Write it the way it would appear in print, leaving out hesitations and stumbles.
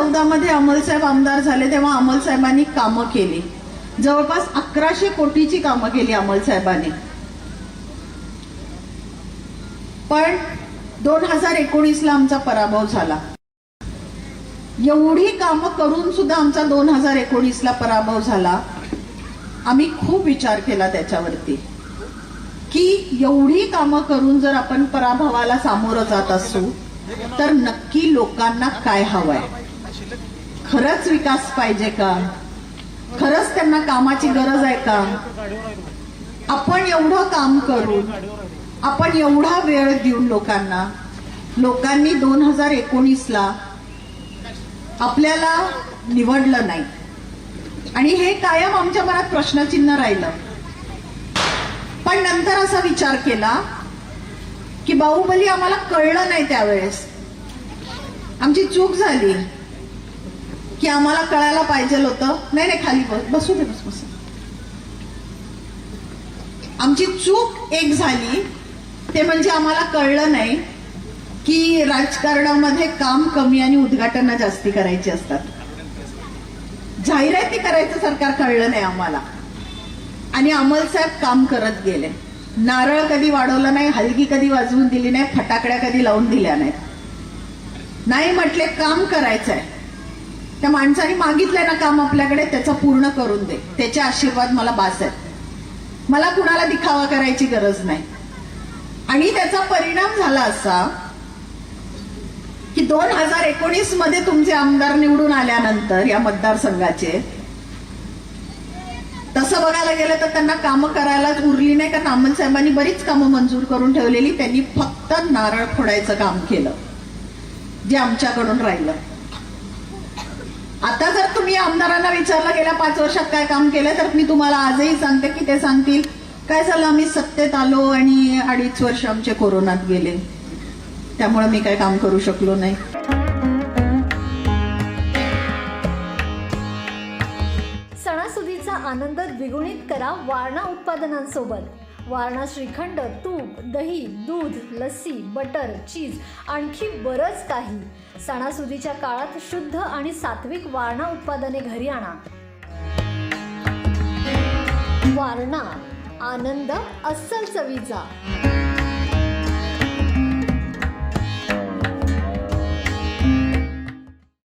2014 मध्ये अमलसाहेब आमदार झाले तेव्हा अमलसाहेबांनी कामं केली, जवळपास 1100 कोटीची कामं केली अमलसाहेबांनी. पण 2019ला आमचा पराभव झाला. एवढी कामं करून सुद्धा आमचा 2019ला पराभव झाला. आम्ही खूप विचार केला त्याच्यावरती की एवढी कामं करून जर आपण पराभवाला सामोरं जात असू तर नक्की लोकांना काय हवंय, खरंच विकास पाहिजे का, खरंच त्यांना कामाची गरज आहे का. आपण एवढं काम करून, आपण एवढा वेळ देऊन लोकांनी 2019ला आपल्याला निवडलं नाही आणि हे कायम आमच्या मनात प्रश्नचिन्ह राहिलं. पण नंतर असा विचार केला की बाहुबली आम्हाला कळलं नाही त्यावेळेस, आमची चूक झाली की आम्हाला कळायला पाहिजे होतं. नाही खाली बसू दे, बस. आमची चूक एक झाली ते म्हणजे आम्हाला कळलं नाही की राजकारणामध्ये काम कमी आणि उद्घाटन जास्ती करायची असतात. जाहिराती करायचं सरकार कळलं नाही आम्हाला आणि अमलसाहेब काम करत गेले. नारळ कधी वाढवलं नाही, हलगी कधी वाजवून दिली नाही, फटाकड्या कधी लावून दिल्या नाहीत. नाही म्हटले काम करायचंय, त्या माणसाने मागितलंय ना काम आपल्याकडे, त्याचं पूर्ण करून दे, त्याचे आशीर्वाद मला बास आहेत, मला कुणाला दिखावा करायची गरज नाही. आणि त्याचा परिणाम झाला असा की 2019 मध्ये तुमचे आमदार निवडून आल्यानंतर या मतदारसंघाचे, तसं बघायला गेलं तर त्यांना कामं करायलाच उरली नाही, कारण अमलसाहेबांनी बरीच कामं मंजूर करून ठेवलेली. त्यांनी फक्त नारळ फोडायचं काम केलं जे आमच्याकडून राहिलं. आता जर तुम्ही आमदारांना विचारलं गेल्या 5 वर्षात काय काम केलं तर मी तुम्हाला आजही सांगते की ते सांगतील काय झालं, आम्ही सत्तेत आलो आणि 2.5 वर्ष आमचे कोरोनात गेले, त्यामुळे मी काय काम करू शकलो नाही. सणासुदीचा आनंद द्विगुणित करा वारणा उत्पादनांसोबत. वारणा श्रीखंड, तूप, दही, दूध, लस्सी, बटर, चीज, आणखी बरंच काही. सणासुदीच्या काळात शुद्ध आणि सात्विक वारणा उत्पादने घरी आणा. वारणा, आनंद अस्सल चवीचा.